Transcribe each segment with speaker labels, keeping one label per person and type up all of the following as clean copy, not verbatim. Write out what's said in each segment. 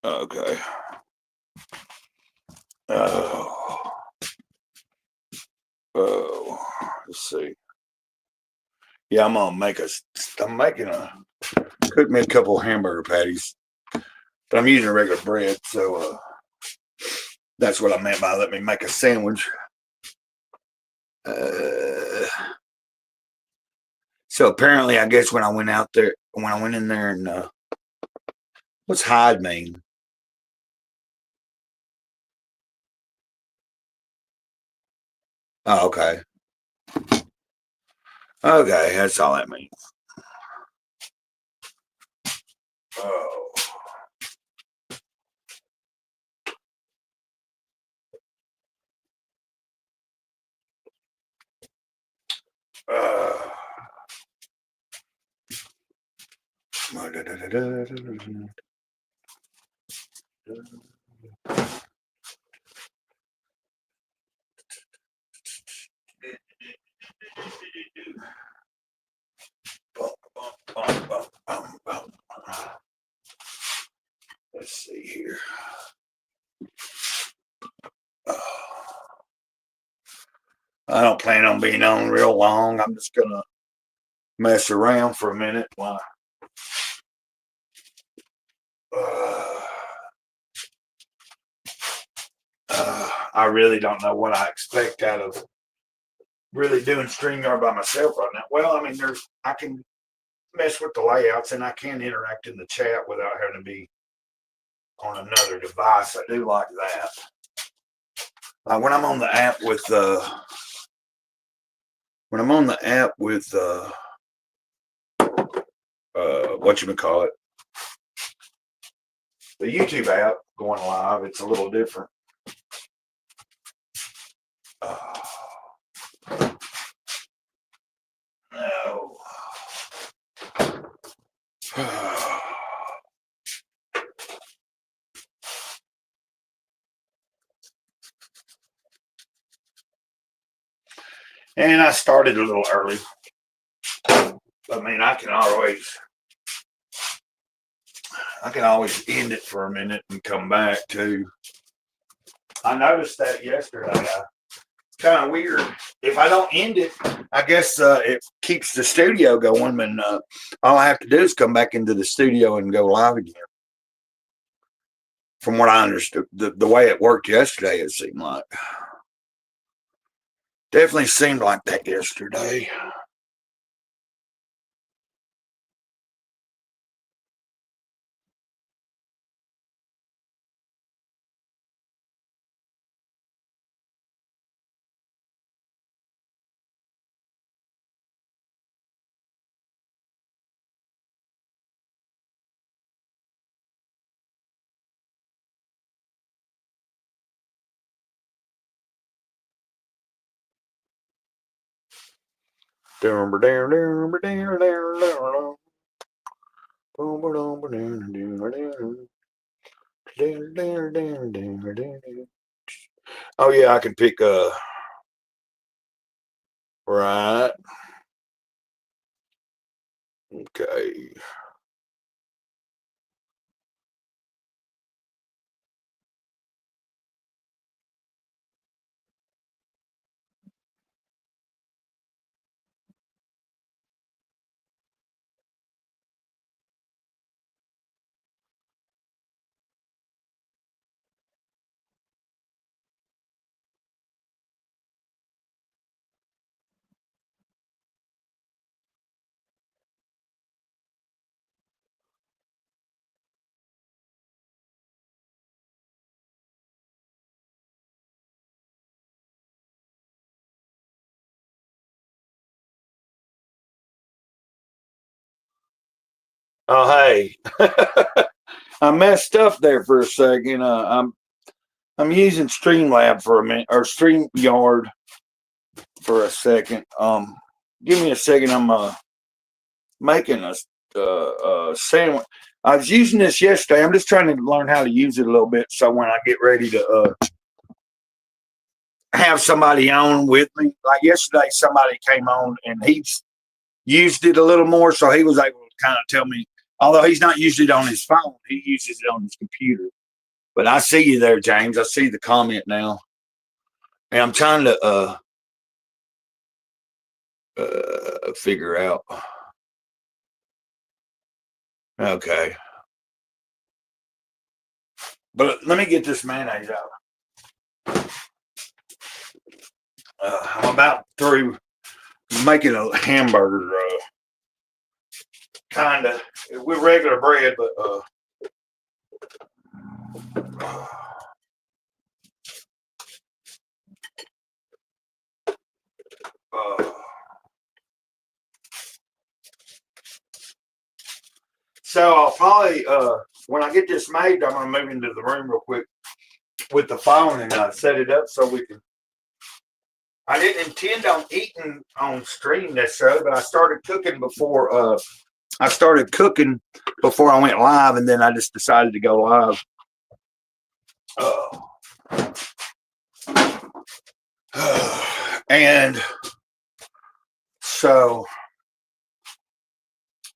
Speaker 1: Okay. Oh. Oh. Let's see. Yeah, I'm making cook me a couple hamburger patties. But I'm using regular bread, so that's what I meant by let me make a sandwich. So apparently, I guess when I went in there and what's hide mean? Oh, okay. Okay, that's all that means. Oh. Uh. Let's see here. I don't plan on being on real long. I'm just gonna mess around for a minute while I really don't know what I expect out of really doing StreamYard by myself right now. Well, I mean, I can mess with the layouts and I can interact in the chat without having to be on another device. I do like that. When I'm on the app with what you call it, the YouTube app going live, it's a little different. No. And I started a little early. I mean, I can always end it for a minute and come back too. I noticed that yesterday. It's kind of weird. If I don't end it, I guess it keeps the studio going, and all I have to do is come back into the studio and go live again. from what I understood, the way it worked yesterday, it seemed like. Definitely seemed like that yesterday. Oh yeah, I can pick right. Okay. Oh hey. I messed up there for a second. I'm using Streamlab for a minute or StreamYard for a second. Give me a second. I'm making a sandwich. I was using this yesterday. I'm just trying to learn how to use it a little bit, so when I get ready to have somebody on with me, like yesterday, somebody came on and he's used it a little more, so he was able to kind of tell me. Although he's not using it on his phone, he uses it on his computer. But I see you there, James. I see the comment now, and I'm trying to figure out. Okay, but let me get this mayonnaise out. I'm about through making a hamburger, kind of with regular bread, but uh, so I'll probably when I get this made, I'm gonna move into the room real quick with the phone and set it up so we can. I didn't intend on eating on stream necessarily, but I started cooking before. I started cooking before I went live, and then I just decided to go live. And so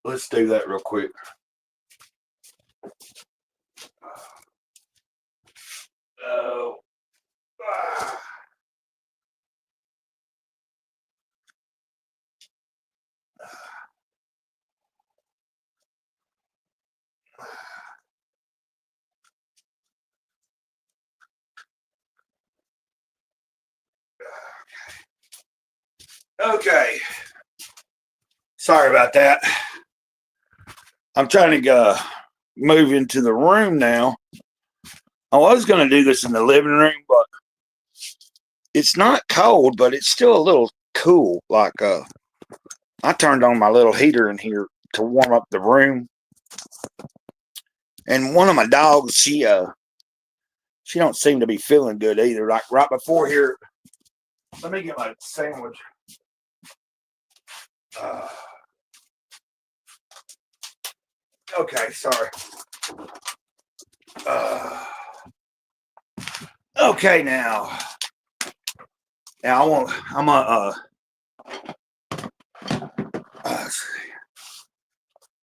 Speaker 1: let's do that real quick. Oh. Okay. Sorry about that. I'm trying to move into the room now. I was going to do this in the living room, but it's not cold, but it's still a little cool. Like I turned on my little heater in here to warm up the room, and one of my dogs, she don't seem to be feeling good either. Like right before here, let me get my sandwich. Okay, sorry. Okay, now I'm gonna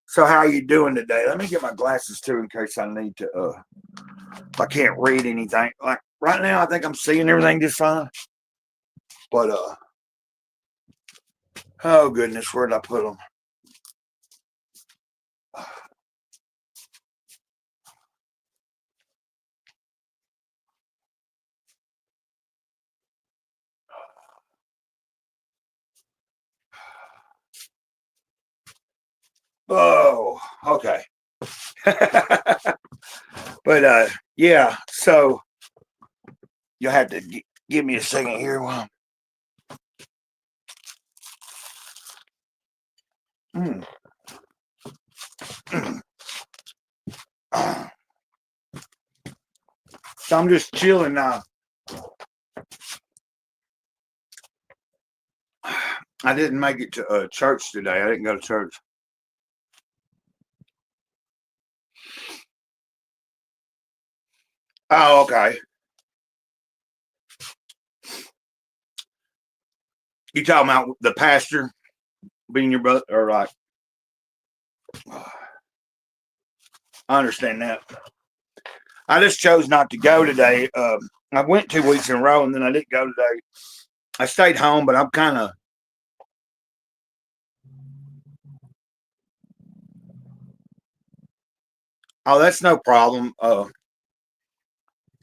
Speaker 1: so how are you doing today? Let me get my glasses too in case I need to if I can't read anything. Like right now I think I'm seeing everything just fine. But oh goodness, where did I put them? Oh, okay. But yeah, so you'll have to give me a second here. Mm. So I'm just chilling now. I didn't make it to church today. I didn't go to church. Oh, okay. You talking about the pastor being your brother, or like? I understand that. I just chose not to go today. I went 2 weeks in a row, and then I didn't go today. I stayed home, but I'm kind of. Oh, that's no problem.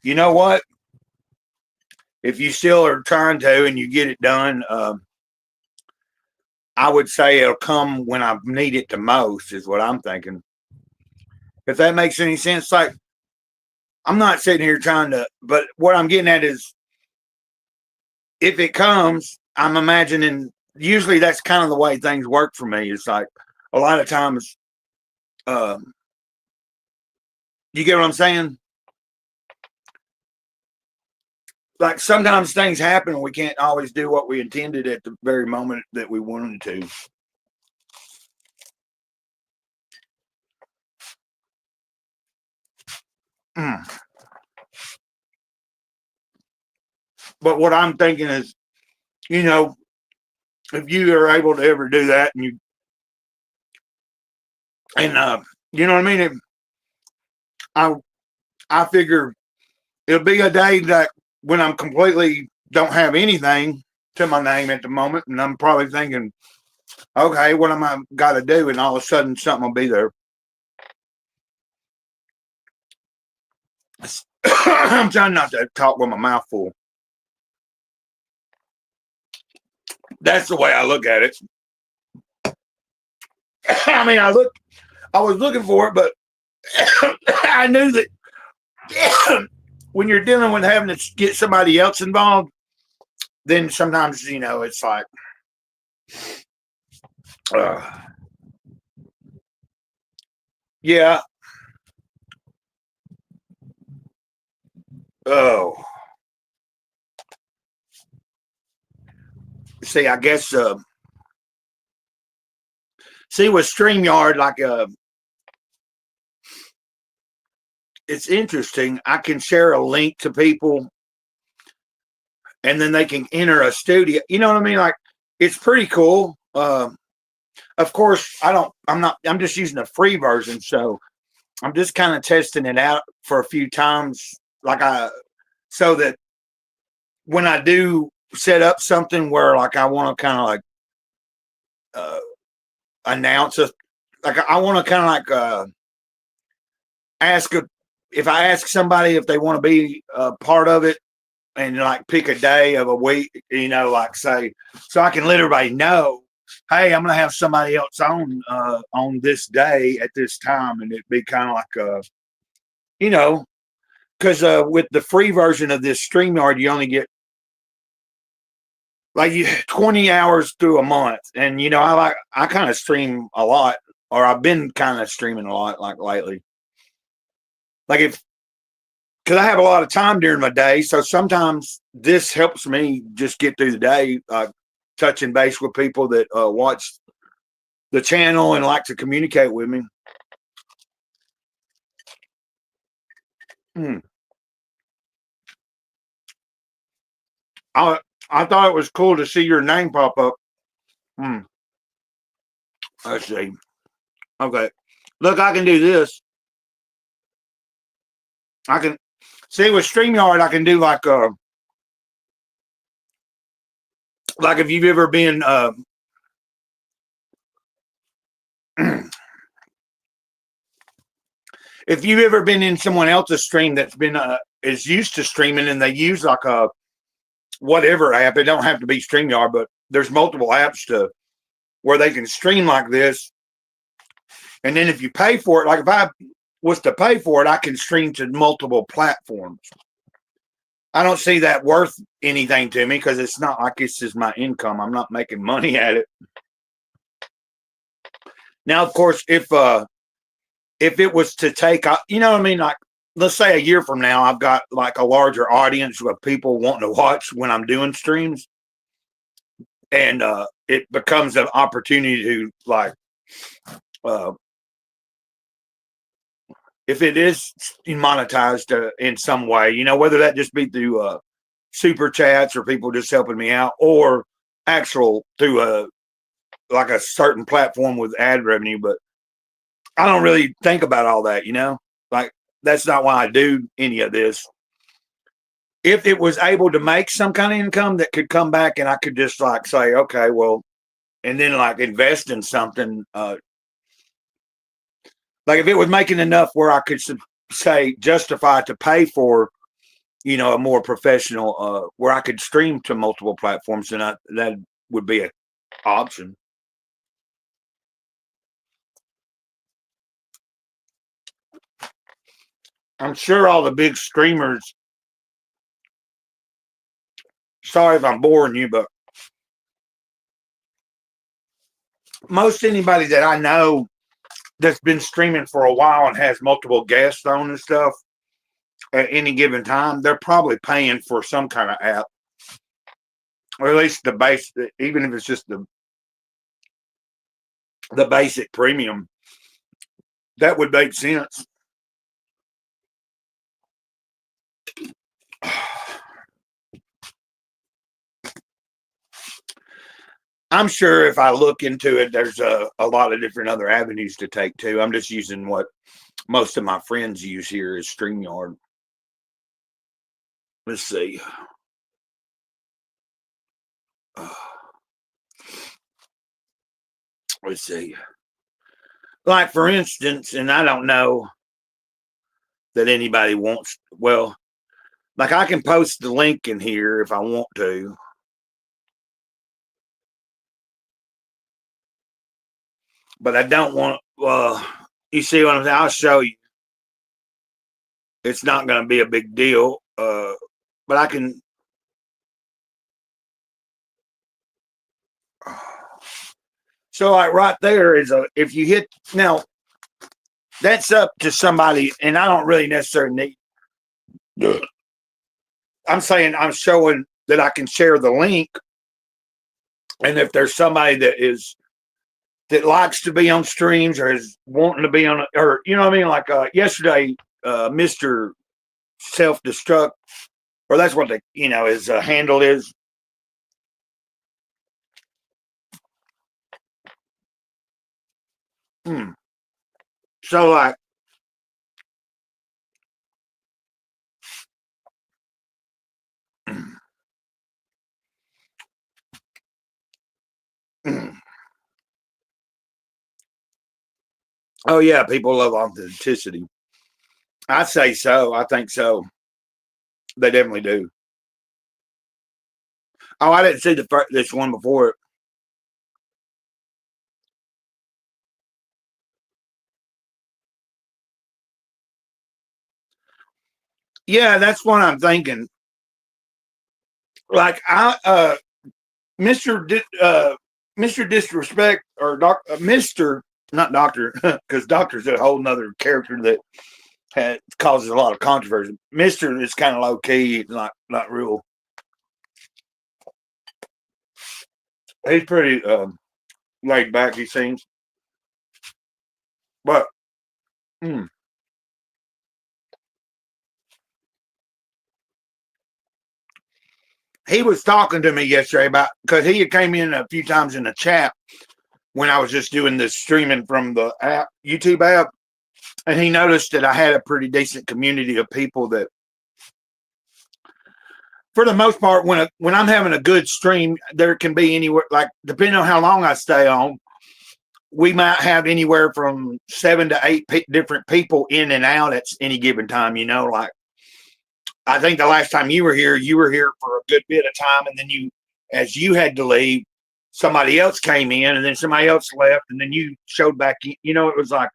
Speaker 1: You know what? If you still are trying to and you get it done, I would say it'll come when I need it the most, is what I'm thinking. If that makes any sense, like I'm not sitting here trying to, but what I'm getting at is if it comes, I'm imagining usually that's kind of the way things work for me. It's like a lot of times, um, you get what I'm saying? Like sometimes things happen and we can't always do what we intended at the very moment that we wanted to. Mm. But what I'm thinking is, you know, if you are able to ever do that and you know what I mean? I I figure it'll be a day that when I'm completely don't have anything to my name at the moment, and I'm probably thinking, okay, what am I got to do? And all of a sudden, something will be there. I'm trying not to talk with my mouth full. That's the way I look at it. I mean, I was looking for it, but I knew that when you're dealing with having to get somebody else involved, then sometimes, it's like, uh, yeah. Oh, see, I guess, see, with StreamYard, like, it's interesting. I can share a link to people and then they can enter a studio. You know what I mean? Like, it's pretty cool. Of course, I'm just using the free version. So I'm just kind of testing it out for a few times. So that when I do set up something where like I want to kind of like uh, announce like I want to kind of like ask if I ask somebody if they want to be a part of it and like pick a day of a week, like say, so I can let everybody know, hey, I'm gonna have somebody else on this day at this time, and it'd be kind of like you know, because with the free version of this StreamYard, you only get like 20 hours through a month, and I kind of stream a lot, or I've been kind of streaming a lot like lately. Like if because I have a lot of time during my day, so sometimes this helps me just get through the day, touching base with people that watch the channel and like to communicate with me. Hmm. I I thought it was cool to see your name pop up. Hmm. Let's see. Okay, look, I can do this. I can see with StreamYard. I can do like if you've ever been if you've ever been in someone else's stream that's been is used to streaming and they use like a whatever app. It don't have to be StreamYard, but there's multiple apps to where they can stream like this. And then if you pay for it, like if I was to pay for it, I can stream to multiple platforms. I don't see that worth anything to me because it's not like this is my income. I'm not making money at it. Now, of course, if it was to take, you know what I mean? Like, let's say a year from now, I've got like a larger audience of people wanting to watch when I'm doing streams. And it becomes an opportunity to like, if it is monetized in some way, you know, whether that just be through super chats or people just helping me out, or actual through like a certain platform with ad revenue. But I don't really think about all that, you know, like that's not why I do any of this. If it was able to make some kind of income that could come back and I could just like say, okay, well, and then like invest in something, like if it was making enough where I could say justify to pay for, you know, a more professional, where I could stream to multiple platforms, then that would be an option. I'm sure all the big streamers, sorry if I'm boring you, but most anybody that I know that's been streaming for a while and has multiple guests on and stuff at any given time, they're probably paying for some kind of app, or at least the base, even if it's just the basic premium. That would make sense. I'm sure if I look into it, there's a lot of different other avenues to take too. I'm just using what most of my friends use here is StreamYard. Let's see. Let's see. Like for instance, and I don't know that anybody wants, well, like I can post the link in here if I want to. But I don't want, you see what I'm saying? I'll show you. It's not going to be a big deal, but I can. So like right there is if you hit, now that's up to somebody, and I don't really necessarily need. I'm saying I'm showing that I can share the link, and if there's somebody that likes to be on streams or is wanting to be on, or you know what I mean, like yesterday, Mr. Self Destruct, or that's what the his handle is. So like. Oh yeah, people love authenticity. I say so. I think so. They definitely do. Oh, I didn't see this one before. Yeah, that's what I'm thinking. Like Mr. Mr. Disrespect or Mr. Not Doctor, because Doctor's a whole nother character that causes a lot of controversy. Mr. is kind of low key, not real. He's pretty laid back, he seems. But he was talking to me yesterday about, because he had came in a few times in the chat when I was just doing this streaming from the app, YouTube app, and he noticed that I had a pretty decent community of people that, for the most part, when I'm having a good stream, there can be anywhere, like depending on how long I stay on, we might have anywhere from 7 to 8 different people in and out at any given time. You know, like I think the last time you were here for a good bit of time, and then as you had to leave. somebody else came in, and then somebody else left, and then you showed back in. It was like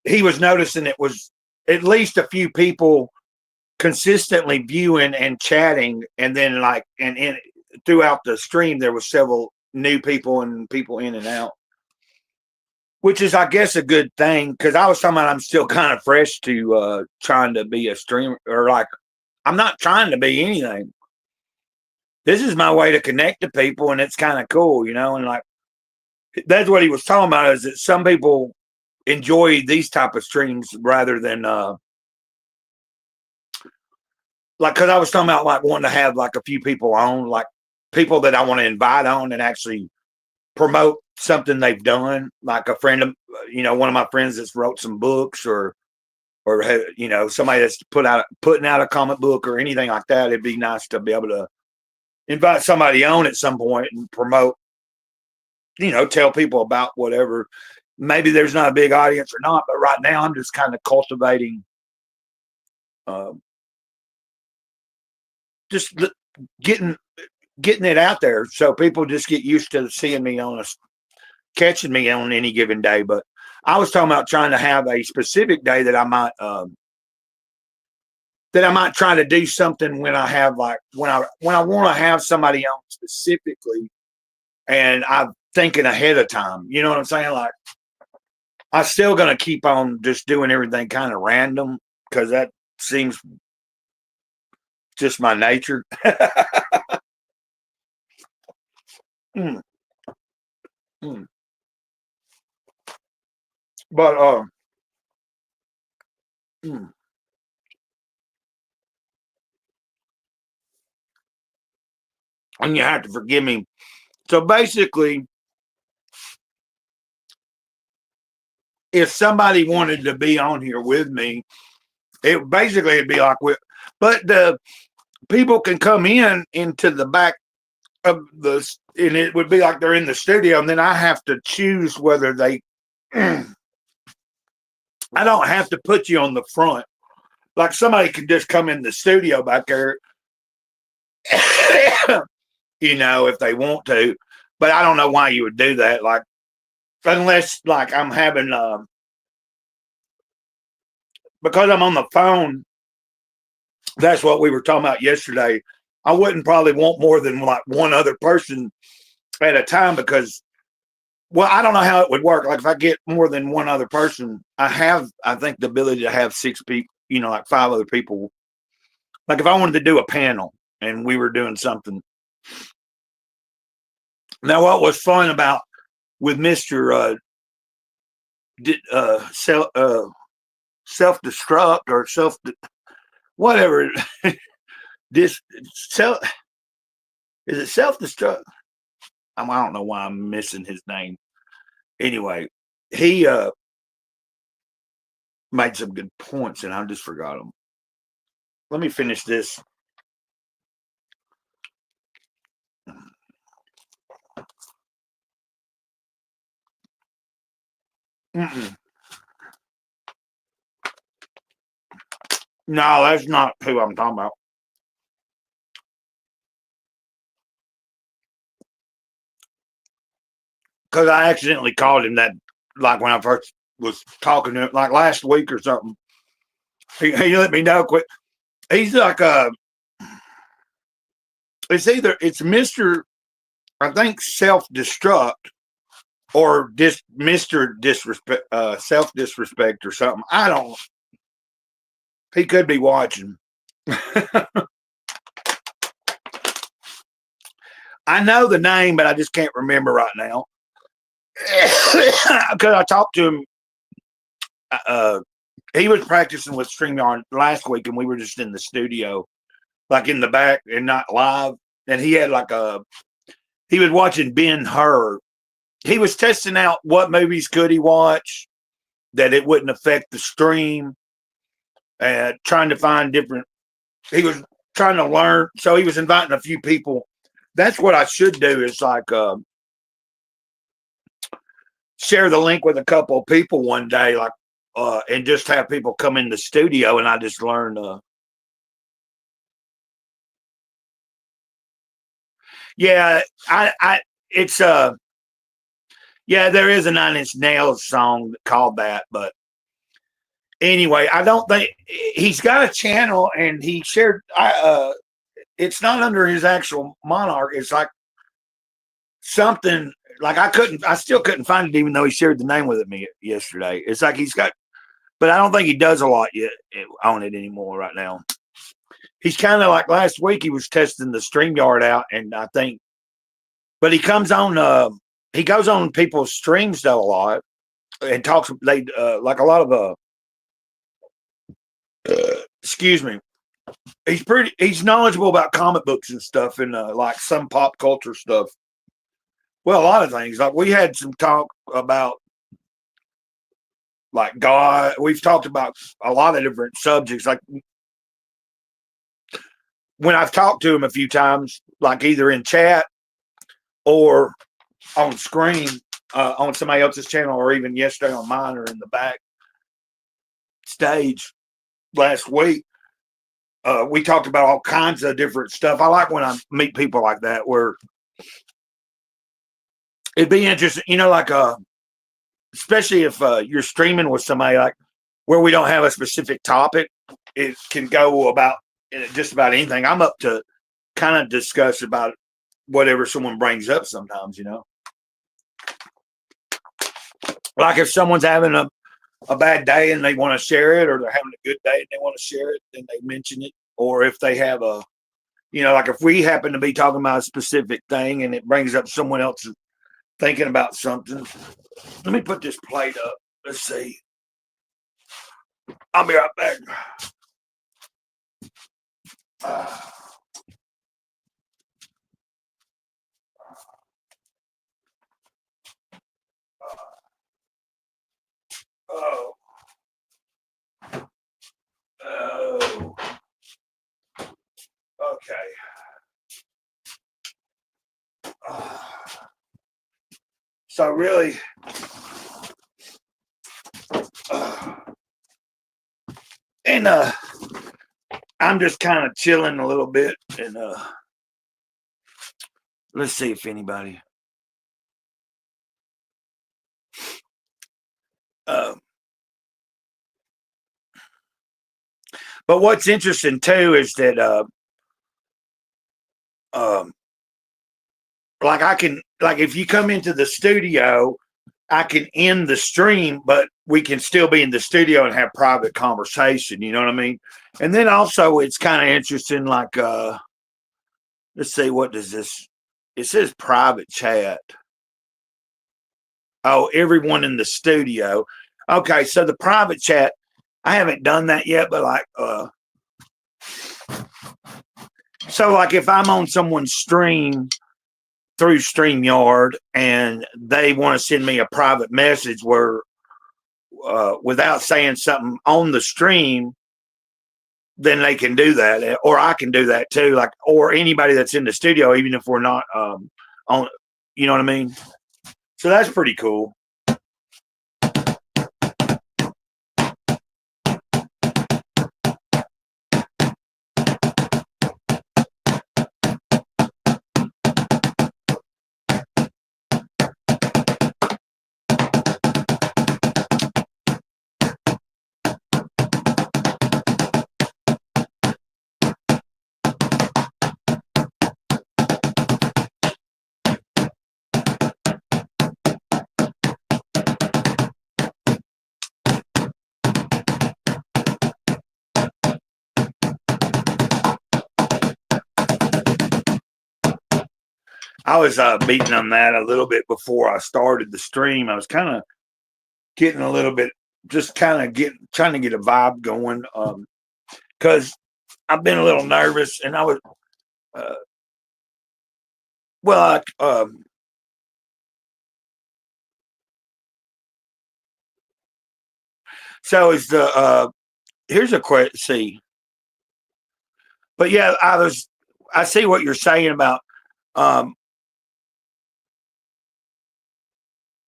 Speaker 1: he was noticing it was at least a few people consistently viewing and chatting, and then throughout the stream there was several new people and people in and out, which is, I guess, a good thing, because I was talking about I'm still kind of fresh to trying to be a streamer, or like I'm not trying to be anything. This is my way to connect to people, and it's kind of cool, and like that's what he was talking about, is that some people enjoy these type of streams rather than because I was talking about like wanting to have like a few people on, like people that I want to invite on and actually promote something they've done, like a friend of one of my friends that's wrote some books, or somebody that's putting out a comic book or anything like that. It'd be nice to be able to invite somebody on at some point and promote, tell people about whatever. Maybe there's not a big audience or not, but right now I'm just kind of cultivating, just getting it out there, so people just get used to seeing me catching me on any given day. But I was talking about trying to have a specific day that I might try to do something when I have like when I want to have somebody on specifically, and I'm thinking ahead of time. You know what I'm saying? Like I'm still gonna keep on just doing everything kind of random, because that seems just my nature. mm, mm. But mm. And you have to forgive me. So basically, if somebody wanted to be on here with me, it'd be like but the people can come into the back of and it would be like they're in the studio, and then I have to choose whether they. I don't have to put you on the front. Like somebody could just come in the studio back there, if they want to. But I don't know why you would do that. Like, unless like I'm having because I'm on the phone. That's what we were talking about yesterday. I wouldn't probably want more than like one other person at a time, because, well, I don't know how it would work. Like if I get more than one other person, I think the ability to have 6 people, like 5 other people. Like if I wanted to do a panel and we were doing something. Now, what was fun about with Mr. Self-destruct or whatever, this self is it self-destruct? I don't know why I'm missing his name. Anyway, he made some good points, and I just forgot them. Let me finish this. Mm-mm. No, that's not who I'm talking about. Because I accidentally called him that, like when I first was talking to him, like last week or something. He let me know quick. He's like it's Mr. I think self-destruct, or Mr. Disrespect, self-disrespect or something. I don't. He could be watching. I know the name, but I just can't remember right now. Because I talked to him. He was practicing with StreamYard last week, and we were just in the studio, like in the back and not live. And he had he was watching Ben-Hur. He was testing out what movies could he watch that it wouldn't affect the stream, and trying to find different. He was trying to learn, so he was inviting a few people. That's what I should do, is like share the link with a couple of people one day, like and just have people come in the studio, and I just learn. Yeah, it's yeah, there is a Nine Inch Nails song called that, but anyway, I don't think he's got a channel, and he shared. It's not under his actual monarch. It's like something like I still couldn't find it, even though he shared the name with me yesterday. It's like he's got, but I don't think he does a lot yet on it anymore right now. He's kind of like last week. He was testing the StreamYard out, and I think, but he comes on. He goes on people's streams though a lot and talks. They like a lot of excuse me. He's knowledgeable about comic books and stuff, and like some pop culture stuff. Well, a lot of things. Like we had some talk about like God. We've talked about a lot of different subjects. Like when I've talked to him a few times, like either in chat or on screen on somebody else's channel, or even yesterday on mine, or in the back stage last week. We talked about all kinds of different stuff. I like when I meet people like that, where it'd be interesting, like especially if you're streaming with somebody like where we don't have a specific topic. It can go about just about anything. I'm up to kind of discuss about whatever someone brings up sometimes, like if someone's having a bad day and they want to share it, or they're having a good day and they want to share it, then they mention it. Or if they have like if we happen to be talking about a specific thing and it brings up someone else thinking about something. Let me put this plate up. Let's see. I'll be right back. Oh. Oh. Okay. So really, and I'm just kind of chilling a little bit, and let's see if anybody. But what's interesting too is that like I can, like if you come into the studio, I can end the stream, but we can still be in the studio and have private conversation. You know what I mean? And then also it's kind of interesting, like let's see, what does this? It says private chat. Oh, everyone in the studio. Okay, so the private chat, I haven't done that yet, but like so like if I'm on someone's stream through StreamYard and they want to send me a private message where without saying something on the stream, then they can do that, or I can do that too. Like, or anybody that's in the studio, even if we're not on, you know what I mean? So that's pretty cool. I was beating on that a little bit before I started the stream. I was kind of getting a little bit, just kind of trying to get a vibe going, because I've been a little nervous, and I was, well, so is the here's a question. See, but yeah, I see what you're saying about um,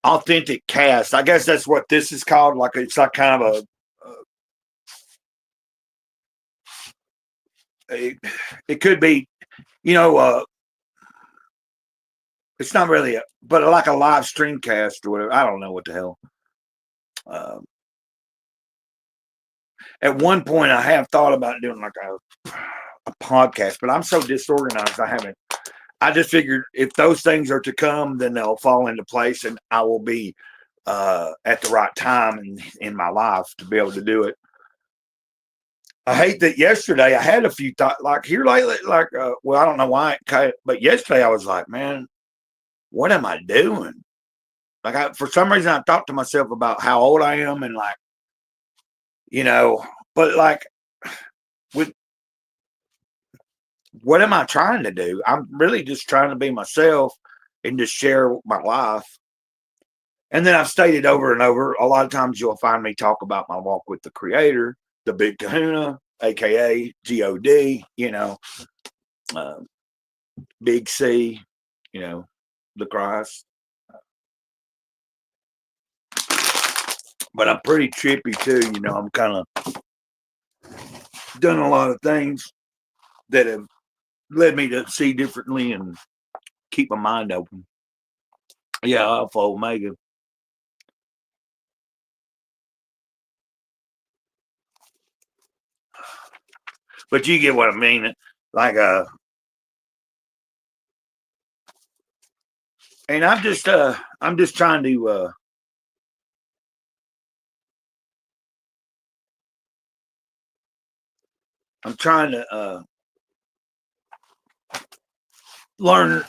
Speaker 1: authentic cast. I guess that's what this is called. Like it's like kind of it could be, you know, It's not really, but like a live streamcast or whatever. I don't know what the hell. Uh, at one point, I have thought about doing like a podcast, but I'm so disorganized. I haven't. I just figured if those things are to come, then they'll fall into place, and I will be at the right time in my life to be able to do it. I hate that yesterday I had a few thoughts like here lately, like, well, I don't know why, but yesterday I was like, man, what am I doing? Like, for some reason, I thought to myself about how old I am and like, you know, but like, with what am I trying to do? I'm really just trying to be myself and just share my life. And then I've stated over and over, a lot of times you'll find me talk about my walk with the Creator, the Big Kahuna, aka God, uh, Big C, the Christ. But I'm pretty trippy too, I'm kind of done a lot of things that have led me to see differently and keep my mind open. Yeah, Alpha Omega. But you get what I mean. Like and I'm just trying to I'm trying to learn.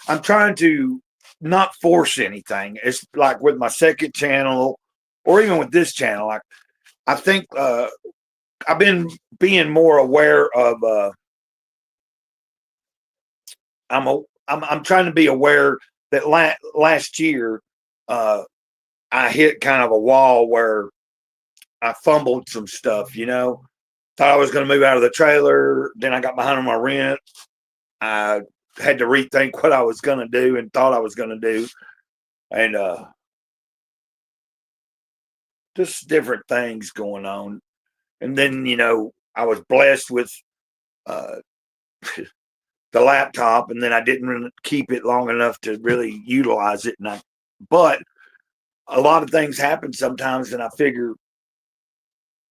Speaker 1: I'm trying to not force anything. It's like with my second channel or even with this channel, like I think I've been being more aware of I'm trying to be aware that last year I hit kind of a wall where I fumbled some stuff, Thought I was going to move out of the trailer. Then I got behind on my rent. I had to rethink what I was going to do and thought I was going to do. And just different things going on. And then, I was blessed with uh, the laptop, and then I didn't really keep it long enough to really utilize it. But a lot of things happen sometimes, and I figure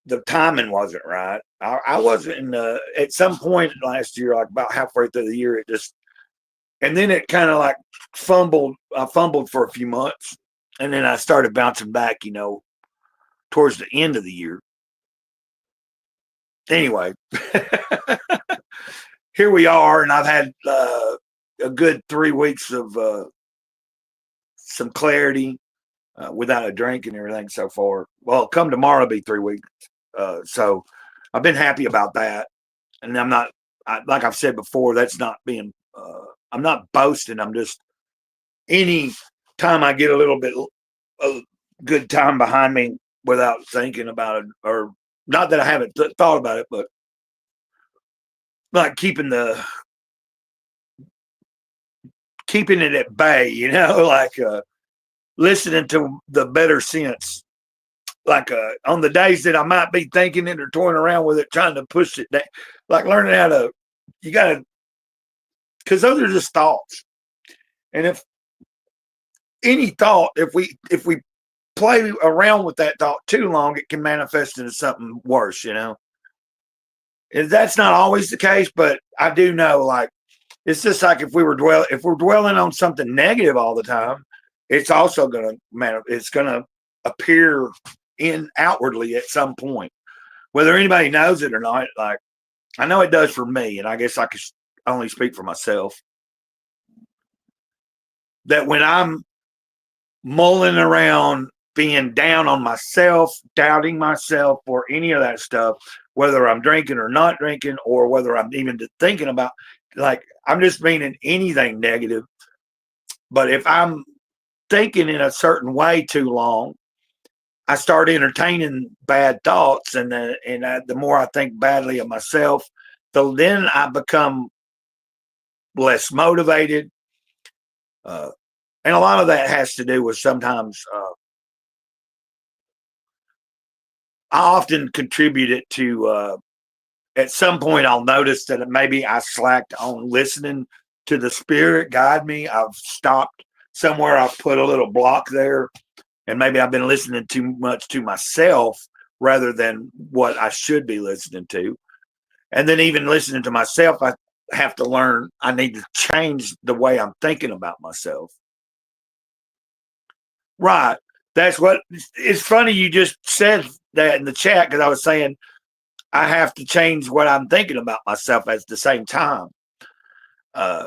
Speaker 1: the timing wasn't right. I wasn't at some point last year, like about halfway through the year, and then it kind of like fumbled. I fumbled for a few months, and then I started bouncing back, towards the end of the year. Anyway, here we are, and I've had a good 3 weeks of some clarity without a drink and everything so far. Well, come tomorrow, it'll be 3 weeks. So I've been happy about that. And I'm not, like I've said before, that's not being, I'm not boasting. I'm just, any time I get a little bit a good time behind me without thinking about it, or not that I haven't thought about it, but like keeping it at bay, like listening to the better sense. Like on the days that I might be thinking it or toying around with it, trying to push it down, like learning how to, you got to, because those are just thoughts. And if any thought, if we play around with that thought too long, it can manifest into something worse, And that's not always the case, but I do know, like, it's just like if we're dwelling on something negative all the time, it's also gonna it's gonna appear in outwardly at some point, whether anybody knows it or not. Like, I know it does for me, and I guess I could only speak for myself. That when I'm mulling around, being down on myself, doubting myself, or any of that stuff, whether I'm drinking or not drinking, or whether I'm even thinking about, like, I'm just meaning anything negative. But if I'm thinking in a certain way too long, I start entertaining bad thoughts, and the more I think badly of myself, then I become less motivated. And a lot of that has to do with sometimes I often contribute it to at some point I'll notice that maybe I slacked on listening to the spirit guide me. I've stopped somewhere. I've put a little block there, and maybe I've been listening too much to myself rather than what I should be listening to. And then even listening to myself, I have to learn. I need to change the way I'm thinking about myself. Right. That's what it's funny. You just said that in the chat because I was saying I have to change what I'm thinking about myself at the same time. Uh,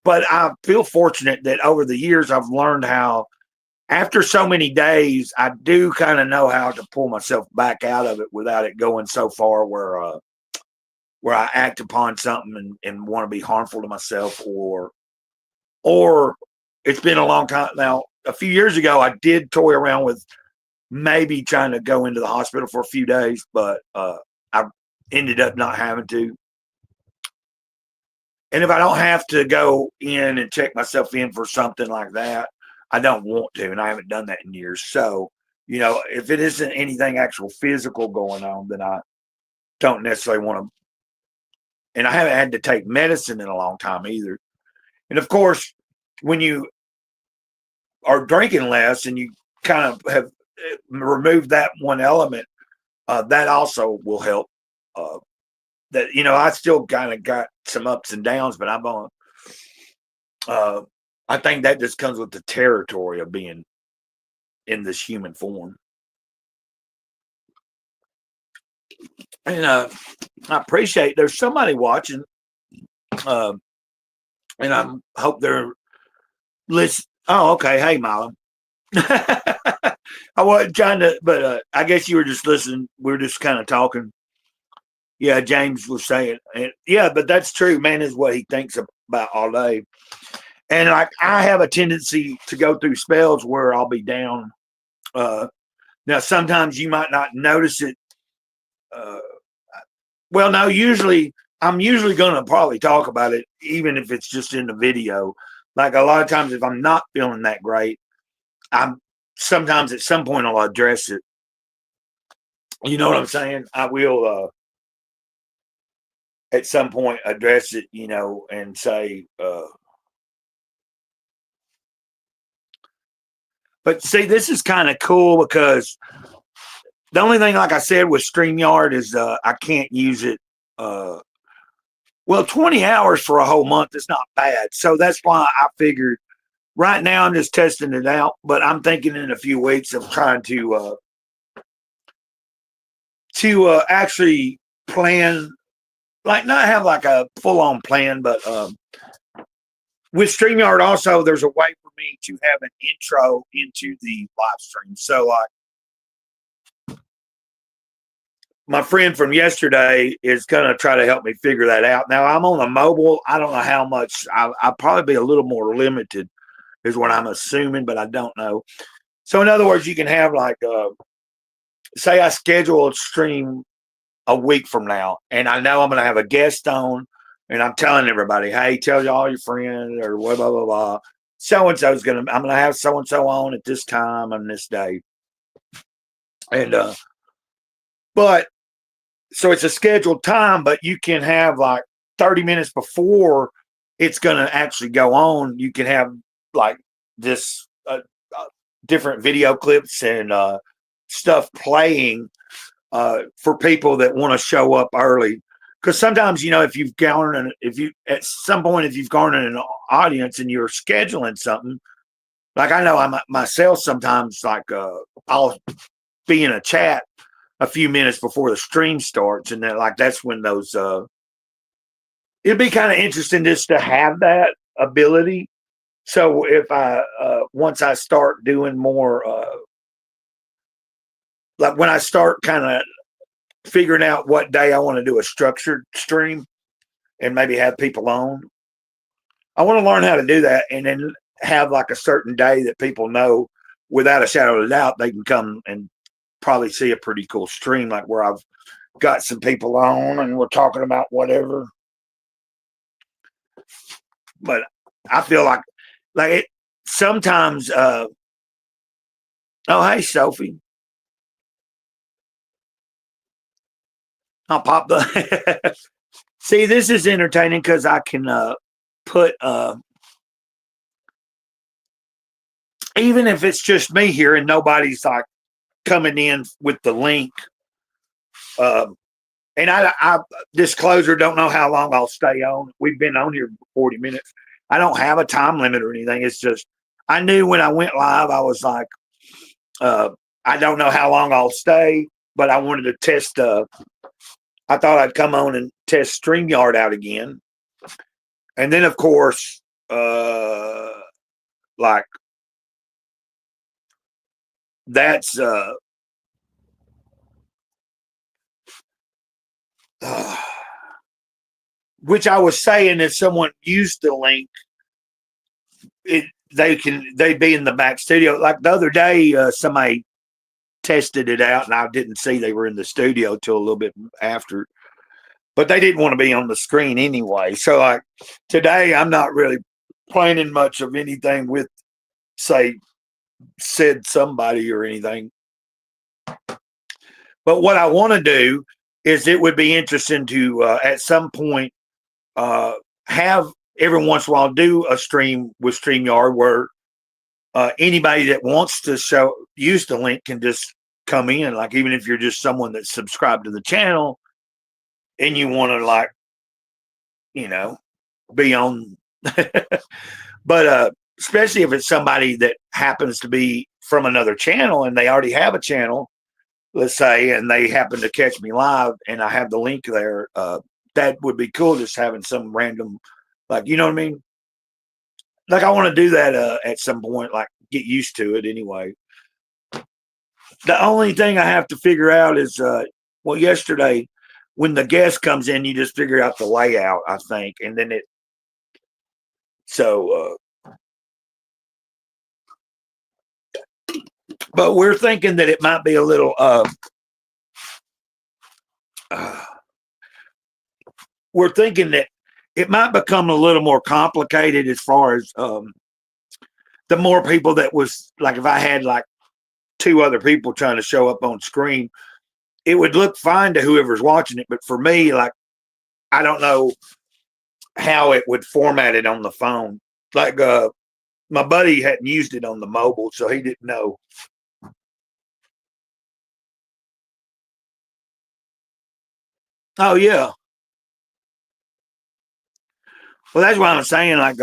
Speaker 1: but I feel fortunate that over the years I've learned how, after so many days, I do kind of know how to pull myself back out of it without it going so far where I act upon something and want to be harmful to myself, or it's been a long time now. A few years ago, I did toy around with maybe trying to go into the hospital for a few days, but I ended up not having to. And if I don't have to go in and check myself in for something like that, I don't want to, and I haven't done that in years. So, if it isn't anything actual physical going on, then I don't necessarily want to. And I haven't had to take medicine in a long time either. And of course, when you are drinking less and you kind of have removed that one element, that also will help. That I still kind of got some ups and downs, but I'm on. I think that just comes with the territory of being in this human form. And I appreciate there's somebody watching, and I hope they're listening. Oh, okay. Hey, Milo. I wasn't trying to, but I guess you were just listening. We were just kind of talking. Yeah, James was saying, and yeah, but that's true. Man is what he thinks about all day. And like I have a tendency to go through spells where I'll be down. Now, sometimes you might not notice it. Well, no, I'm usually going to probably talk about it, even if it's just in the video. Like a lot of times, if I'm not feeling that great, sometimes at some point I'll address it. You know what I'm saying? I will at some point address it, and say, but see, this is kind of cool because the only thing, like I said, with StreamYard is I can't use it. Well, 20 hours for a whole month is not bad. So that's why I figured right now I'm just testing it out, but I'm thinking in a few weeks of trying to actually plan, like not have like a full-on plan, but with StreamYard also, there's a way for me to have an intro into the live stream. So like my friend from yesterday is going to try to help me figure that out. Now I'm on a mobile. I don't know how much. I'll probably be a little more limited is what I'm assuming, but I don't know. So in other words, you can have like, say I schedule a stream a week from now, and I know I'm going to have a guest on, and I'm telling everybody, hey, tell all your friends or blah, blah, blah, blah. So-and-so's I'm going to have so-and-so on at this time on this day. And, but, so it's a scheduled time, but you can have like 30 minutes before it's going to actually go on. You can have like this different video clips and stuff playing for people that want to show up early. Because sometimes, if you've garnered, at some point, if you've garnered an audience and you're scheduling something, like I know myself sometimes, like I'll be in a chat a few minutes before the stream starts, and then like that's when those. It'd be kind of interesting just to have that ability. So if I once I start doing more, like when I start kind of figuring out what day I want to do a structured stream and maybe have people on. I want to learn how to do that and then have like a certain day that people know without a shadow of a doubt they can come and probably see a pretty cool stream, like where I've got some people on and we're talking about whatever. But I feel like it sometimes. Oh, hey, Sophie. I'll pop the. See, this is entertaining because I can put, even if it's just me here and nobody's like coming in with the link. And I disclosure, don't know how long I'll stay on. We've been on here for 40 minutes. I don't have a time limit or anything. It's just, I knew when I went live, I was like, I don't know how long I'll stay, but I wanted to test. I thought I'd come on and test StreamYard out again. And then, of course, like, that's which I was saying, if someone used the link, they'd be in the back studio. Like the other day, somebody tested it out, and I didn't see they were in the studio till a little bit after. But they didn't want to be on the screen anyway. So like today, I'm not really planning much of anything with, say, said somebody or anything. But what I want to do is, it would be interesting to at some point have every once in a while do a stream with StreamYard where anybody that wants to use the link can just come in. Like, even if you're just someone that's subscribed to the channel and you want to, like, be on, but especially if it's somebody that happens to be from another channel and they already have a channel, let's say, and they happen to catch me live and I have the link there, that would be cool, just having some random, like, you know what I mean? Like, I want to do that at some point, like, get used to it anyway. The only thing I have to figure out is, well, yesterday, when the guest comes in, you just figure out the layout, I think, and then but we're thinking that it might be a little, we're thinking that it might become a little more complicated as far as the more people that was, like, if I had like 2 other people trying to show up on screen, it would look fine to whoever's watching it. But for me, like, I don't know how it would format it on the phone. Like, my buddy hadn't used it on the mobile, so he didn't know. Oh yeah. Well, that's why I'm saying, like,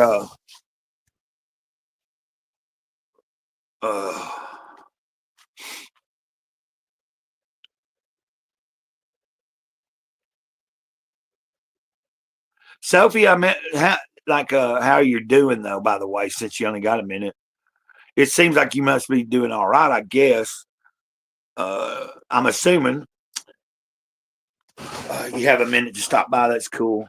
Speaker 1: Sophie, I meant, how you're doing though, by the way, since you only got a minute. It seems like you must be doing all right, I guess. I'm assuming you have a minute to stop by. That's cool.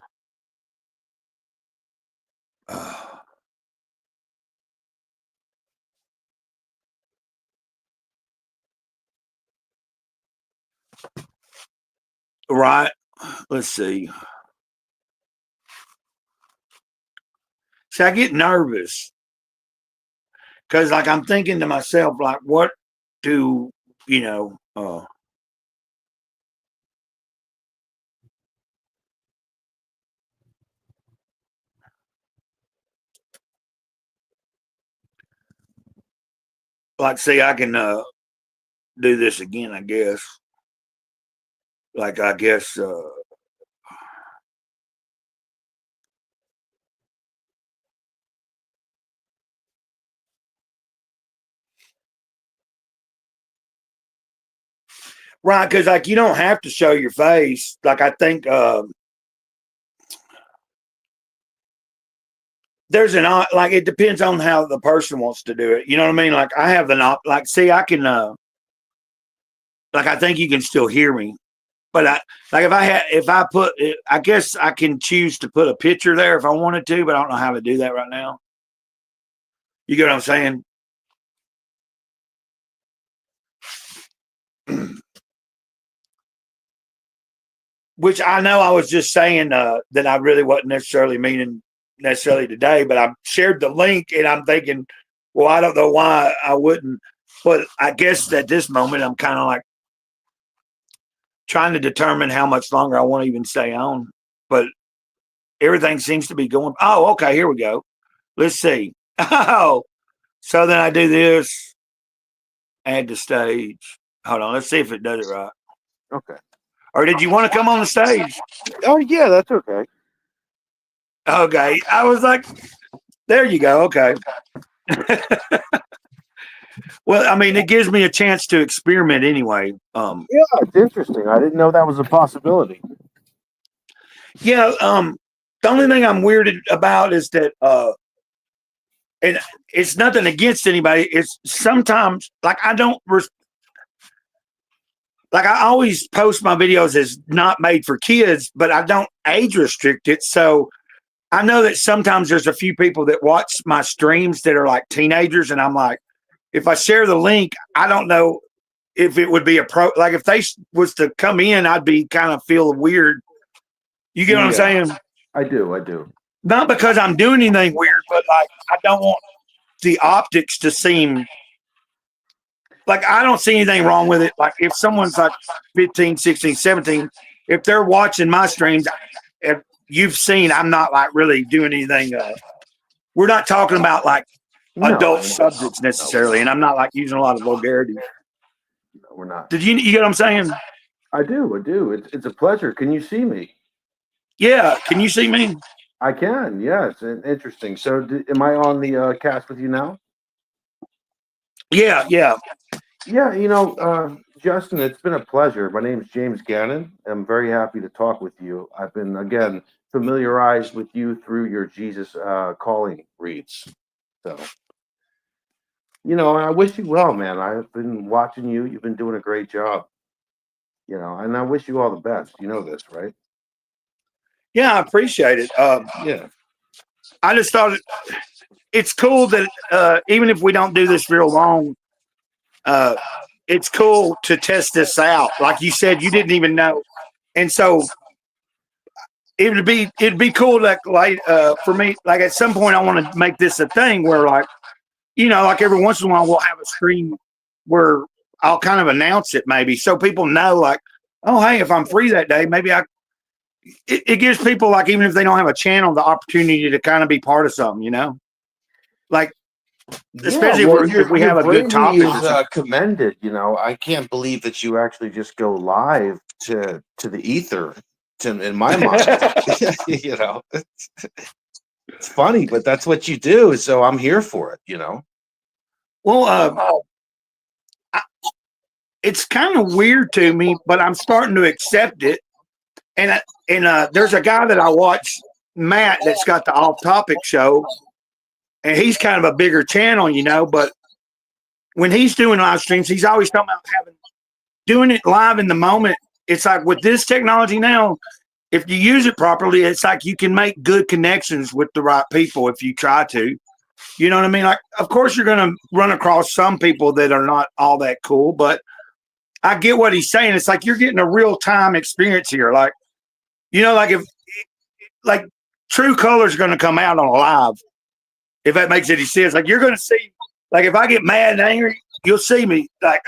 Speaker 1: Right. Let's see. See, I get nervous because, like, I'm thinking to myself, like, what do you know? Like, see, I can do this again, I guess. Like, I guess. Right, because, like, you don't have to show your face. Like, I think there's like, it depends on how the person wants to do it. You know what I mean? Like, I have like, see, I can like, I think you can still hear me, but if I put it, I guess I can choose to put a picture there if I wanted to, but I don't know how to do that right now. You get what I'm saying? Which I know I was just saying that I really wasn't necessarily meaning necessarily today, but I shared the link and I'm thinking, well, I don't know why I wouldn't, but I guess at this moment I'm kind of like trying to determine how much longer I want to even stay on. But everything seems to be going. Oh, okay, here we go. Let's see. Oh, so then I do this, add to stage. Hold on, let's see if it does it right.
Speaker 2: Okay.
Speaker 1: Or did you want to come on the stage?
Speaker 2: Oh yeah, that's okay.
Speaker 1: Okay, I was like, there you go. Okay. Well, I mean, it gives me a chance to experiment anyway.
Speaker 2: Yeah, it's interesting. I didn't know that was a possibility.
Speaker 1: Yeah. The only thing I'm weirded about is that, and it's nothing against anybody. It's sometimes like like I always post my videos as not made for kids, but I don't age restrict it. So I know that sometimes there's a few people that watch my streams that are like teenagers, and I'm like, if I share the link, I don't know if it would be like if they was to come in, I'd be kind of feel weird. You get what I'm saying?
Speaker 2: I do.
Speaker 1: Not because I'm doing anything weird, but like I don't want the optics to seem like I don't see anything wrong with it. Like if someone's like 15, 16, 17, if they're watching my streams, if you've seen, I'm not like really doing anything. We're not talking about like adult subjects necessarily, and I'm not like using a lot of vulgarity.
Speaker 2: No, we're not.
Speaker 1: You get what I'm saying?
Speaker 2: I do. It's a pleasure. Can you see me?
Speaker 1: Yeah. Can you see me?
Speaker 2: I can. Yes. Interesting. So, am I on the cast with you now?
Speaker 1: Yeah.
Speaker 2: Yeah. Justin, it's been a pleasure. My name is James Gannon. I'm very happy to talk with you. I've been again familiarized with you through your Jesus calling reads. So, I wish you well, man. I've been watching you. You've been doing a great job. And I wish you all the best. You know this, right?
Speaker 1: Yeah, I appreciate it.
Speaker 2: Yeah.
Speaker 1: I just thought it's cool that even if we don't do this real long, it's cool to test this out. Like you said, you didn't even know, and so it'd be cool. Like for me, like at some point, I want to make this a thing where like like every once in a while we'll have a stream where I'll kind of announce it maybe so people know like, oh hey, if I'm free that day, maybe it gives people like even if they don't have a channel the opportunity to kind of be part of something, like especially if we have a good topic.
Speaker 2: Is commended. I can't believe that you actually just go live to the ether. In my mind, it's funny, but that's what you do. So I'm here for it.
Speaker 1: Well, it's kind of weird to me, but I'm starting to accept it. And there's a guy that I watch, Matt, that's got the Off Topic show, and he's kind of a bigger channel, but when he's doing live streams, he's always talking about doing it live in the moment. It's like with this technology now, if you use it properly, it's like you can make good connections with the right people if you try to. You know what I mean? Like, of course, you're going to run across some people that are not all that cool, but I get what he's saying. It's like you're getting a real time experience here. Like, like if like true colors going to come out on a live, if that makes any sense. Like you're going to see, like if I get mad and angry, you'll see me like,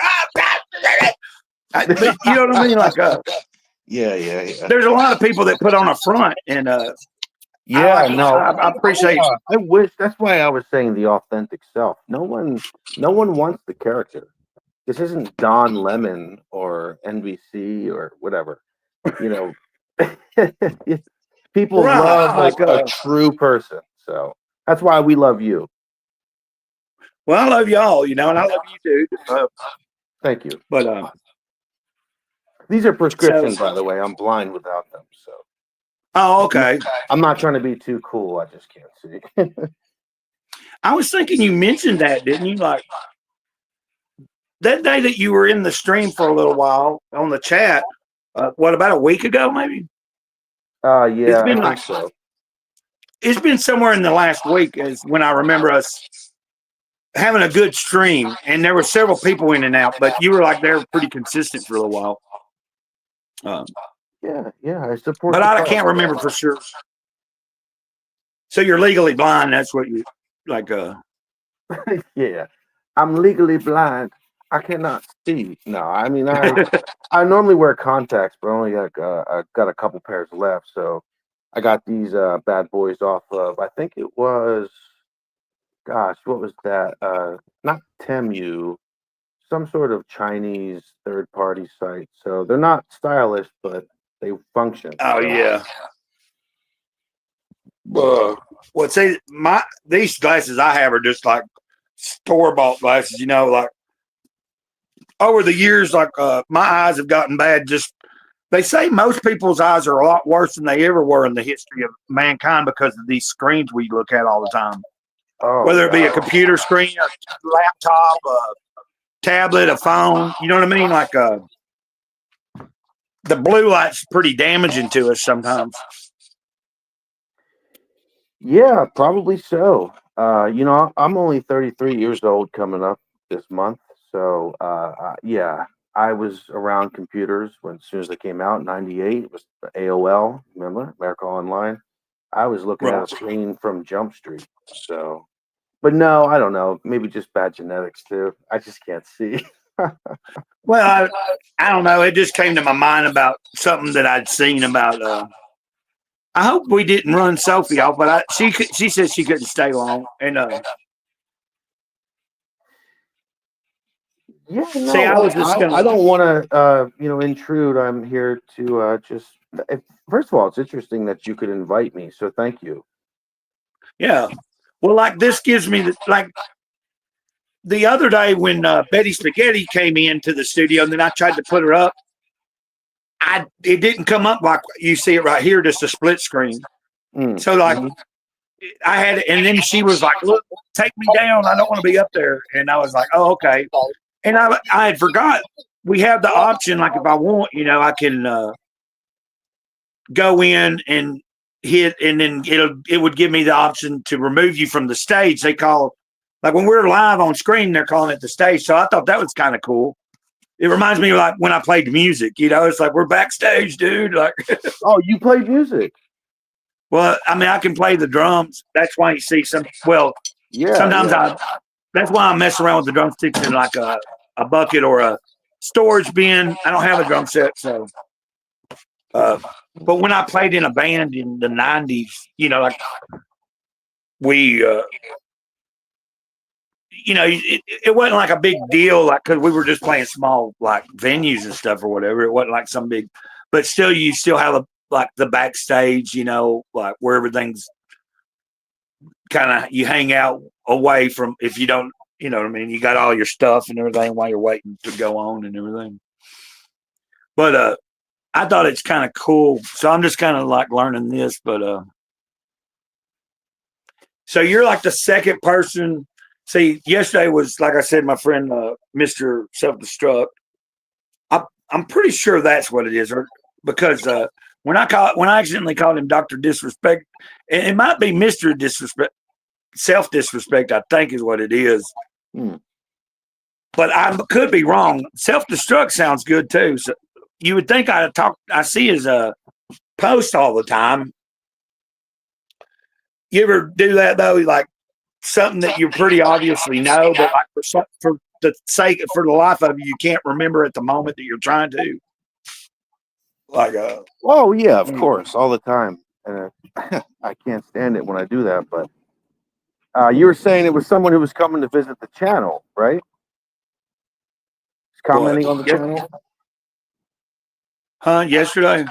Speaker 1: you know what I mean? Like,
Speaker 2: yeah.
Speaker 1: There's a lot of people that put on a front, and I appreciate.
Speaker 2: I wish that's why I was saying the authentic self. No one wants the character. This isn't Don Lemon or NBC or whatever. People love like a true person. So that's why we love you.
Speaker 1: Well, I love y'all, and I love you too.
Speaker 2: Thank you.
Speaker 1: But
Speaker 2: these are prescriptions, by the way. I'm blind without them, so.
Speaker 1: Oh, okay.
Speaker 2: I'm not trying to be too cool. I just can't see.
Speaker 1: I was thinking you mentioned that, didn't you? Like that day that you were in the stream for a little while on the chat. What, about a week ago, maybe?
Speaker 2: Yeah,
Speaker 1: it's been
Speaker 2: I think so.
Speaker 1: It's been somewhere in the last week is when I remember us having a good stream, and there were several people in and out, but you were like there pretty consistent for a little while.
Speaker 2: Yeah, I support.
Speaker 1: But I can't remember for sure. So you're legally blind. That's what you like.
Speaker 2: Yeah, I'm legally blind. I cannot see. No, I mean I normally wear contacts, but I only got a couple pairs left. So I got these bad boys off of, I think it was, gosh, what was that? Not Temu, some sort of Chinese third party site. So they're not stylish, but they function.
Speaker 1: Oh
Speaker 2: So,
Speaker 1: yeah. Well, see, these glasses I have are just like store bought glasses. Like over the years, like my eyes have gotten bad. Just they say most people's eyes are a lot worse than they ever were in the history of mankind because of these screens we look at all the time.
Speaker 2: oh,
Speaker 1: Whether it be a
Speaker 2: God.
Speaker 1: computer screen, a laptop, a tablet, a phone, you know what I mean? Like the blue light's pretty damaging to us sometimes.
Speaker 2: Yeah, probably so. I'm only 33 years old coming up this month. So, yeah, I was around computers when as soon as they came out, 98. It was the AOL, remember? America Online. I was looking at a
Speaker 1: Right.
Speaker 2: screen from Jump Street. So, but no, I don't know. Maybe just bad genetics too. I just can't see.
Speaker 1: Well, I don't know. It just came to my mind about something that I'd seen about. I hope we didn't run Sophie off, but she said she couldn't stay long, and
Speaker 2: Yeah,
Speaker 1: see, I
Speaker 2: no,
Speaker 1: was just
Speaker 2: I
Speaker 1: gonna.
Speaker 2: don't want to, intrude. I'm here to just. First of all, it's interesting that you could invite me, so thank you.
Speaker 1: Yeah, well, like this gives me like the other day when Betty Spaghetti came into the studio, and then I tried to put her up. It didn't come up like you see it right here, just a split screen.
Speaker 2: Mm.
Speaker 1: So like I had it, and then she was like, "Look, take me down. I don't want to be up there." And I was like, "Oh, okay." And I had forgot we have the option. Like if I want, I can go in and hit, and then it would give me the option to remove you from the stage. They call like when we're live on screen, they're calling it the stage. So I thought that was kind of cool. It reminds me of like when I played music. It's like we're backstage, dude. Like,
Speaker 2: Oh, you play music?
Speaker 1: well, I mean, I can play the drums. That's why you see some. Well,
Speaker 2: Yeah,
Speaker 1: sometimes
Speaker 2: yeah.
Speaker 1: That's why I mess around with the drumsticks in like a bucket or a storage bin. I don't have a drum set, so. But when I played in a band in the '90s, like we, it wasn't like a big deal, like because we were just playing small like venues and stuff or whatever. It wasn't like some big, but still, you still have like the backstage, like where everything's kind of you hang out away from if you don't, you know what I mean. You got all your stuff and everything while you're waiting to go on and everything. But I thought it's kind of cool, so I'm just kind of like learning this. But so you're like the second person. See, yesterday was like I said, my friend Mr. Self Destruct. I'm pretty sure that's what it is, or because when I accidentally called him Doctor Disrespect, it might be Mister Disrespect, Self Disrespect. I think is what it is.
Speaker 2: Hmm.
Speaker 1: But I could be wrong. Self Destruct sounds good too. So you would think I see his post all the time. You ever do that though? Like something that you pretty obviously know, but like for the sake for the life of you, you can't remember at the moment that you're trying to. Like
Speaker 2: Oh, yeah, of course, all the time. And I can't stand it when I do that. But you were saying it was someone who was coming to visit the channel, right? He's commenting on the channel.
Speaker 1: Yesterday.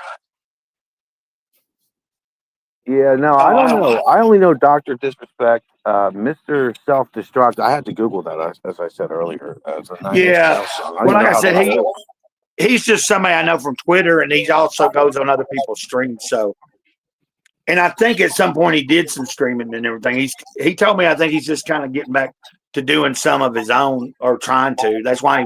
Speaker 2: Yeah, no, I don't know. I only know Doctor Disrespect, Mister Self Destruct. I had to Google that, as I said earlier. As a 90s
Speaker 1: Yeah.
Speaker 2: house song. I
Speaker 1: Well,
Speaker 2: don't
Speaker 1: like
Speaker 2: know
Speaker 1: I
Speaker 2: how
Speaker 1: said,
Speaker 2: that
Speaker 1: he's just somebody I know from Twitter, and he also goes on other people's streams. So, and I think at some point he did some streaming and everything. He told me I think he's just kind of getting back to doing some of his own or trying to. That's why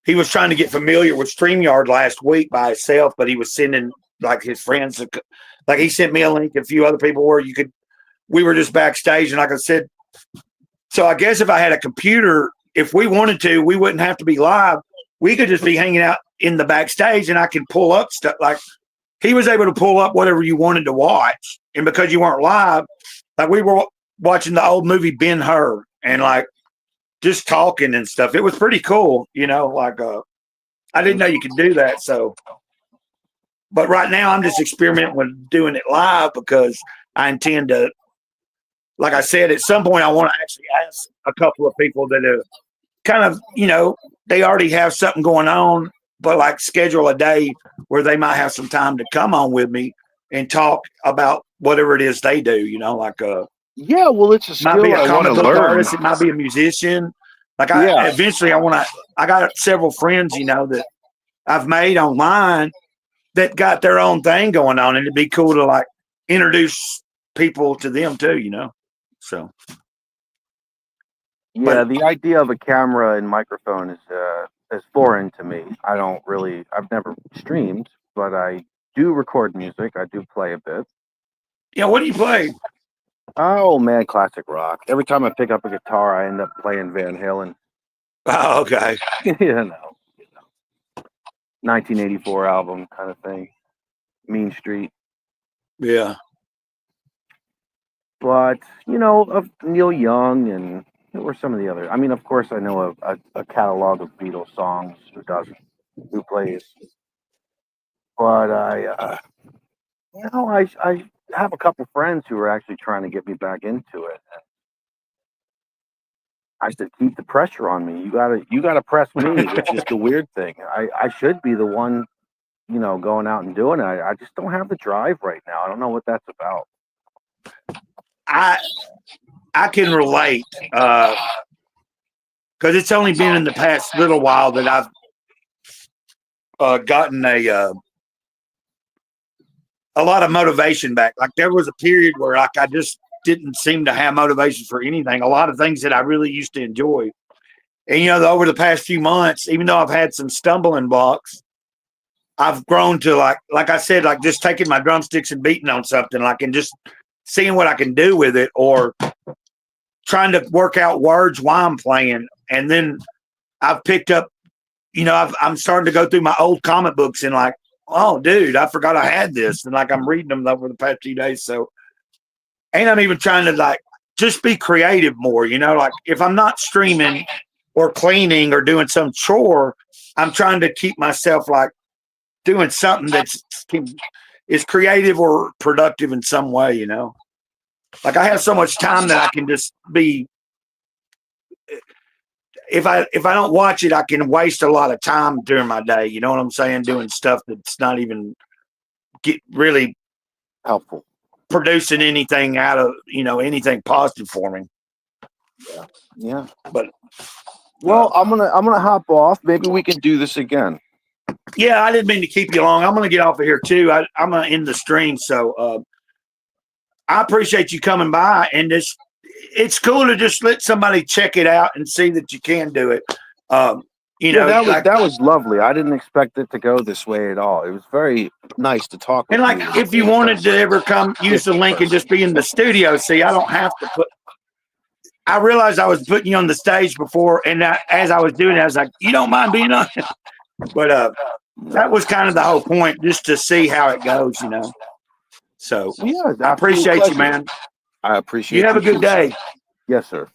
Speaker 1: he was trying to get familiar with StreamYard last week by himself, but he was sending like his friends, like he sent me a link, a few other people where we were just backstage. And like I said, so I guess if I had a computer, if we wanted to, we wouldn't have to be live. We could just be hanging out in the backstage and I could pull up stuff. Like he was able to pull up whatever you wanted to watch. And because you weren't live, like we were watching the old movie Ben-Hur and like just talking and stuff. It was pretty cool, like I didn't know you could do that. So But right now, I'm just experimenting with doing it live because I intend to, like I said, at some point, I want to actually ask a couple of people that are kind of, they already have something going on, but like schedule a day where they might have some time to come on with me and talk about whatever it is they do, like
Speaker 2: Yeah, well, it's a
Speaker 1: might be
Speaker 2: skill
Speaker 1: a
Speaker 2: I want to
Speaker 1: comic book
Speaker 2: learn.
Speaker 1: artist, it might be a musician. Like
Speaker 2: Yeah.
Speaker 1: eventually I got several friends, that I've made online that got their own thing going on, and it'd be cool to like introduce people to them too, so.
Speaker 2: Yeah, the idea of a camera and microphone is foreign to me. I've never streamed, but I do record music. I do play a bit.
Speaker 1: Yeah, what do you play?
Speaker 2: Oh man, classic rock. Every time I pick up a guitar, I end up playing Van Halen.
Speaker 1: Oh, okay.
Speaker 2: 1984 album kind of thing. Mean Street.
Speaker 1: Yeah.
Speaker 2: But, of Neil Young and who were some of the other. I mean, of course, I know a catalog of Beatles songs. Who doesn't? Who plays? But I have a couple friends who are actually trying to get me back into it. I said, keep the pressure on me. You gotta press me, which is the weird thing. I should be the one, going out and doing it. I just don't have the drive right now. I don't know what that's about.
Speaker 1: I can relate because it's only been in the past little while that I've gotten a lot of motivation back. Like there was a period where like I just didn't seem to have motivation for anything. A lot of things that I really used to enjoy, and over the past few months, even though I've had some stumbling blocks, I've grown to like I said, like just taking my drumsticks and beating on something, like and just seeing what I can do with it, or trying to work out words while I'm playing. And then I've picked up, I'm starting to go through my old comic books and like, oh, dude, I forgot I had this. And like I'm reading them over the past few days. So, and I'm even trying to like just be creative more, like if I'm not streaming or cleaning or doing some chore, I'm trying to keep myself like doing something is creative or productive in some way, Like I have so much time that I can just be. If I don't watch it, I can waste a lot of time during my day. You know what I'm saying? Doing stuff that's not even really
Speaker 2: helpful,
Speaker 1: producing anything out of anything positive for me.
Speaker 2: Yeah.
Speaker 1: But
Speaker 2: well, I'm gonna hop off. Maybe we can do this again.
Speaker 1: Yeah, I didn't mean to keep you long. I'm gonna get off of here too. I'm gonna end the stream. So I appreciate you coming by, and it's cool to just let somebody check it out and see that you can do it.
Speaker 2: That was lovely. I didn't expect it to go this way at all. It was very nice to talk.
Speaker 1: And like, if you wanted to ever come use the link and just be in the studio, see, I don't have to put. I realized I was putting you on the stage before, and as I was doing it, I was like, "You don't mind being on?" But that was kind of the whole point, just to see how it goes, So
Speaker 2: yeah,
Speaker 1: I appreciate you, man.
Speaker 2: I appreciate
Speaker 1: you. Have a good day.
Speaker 2: Yes, sir.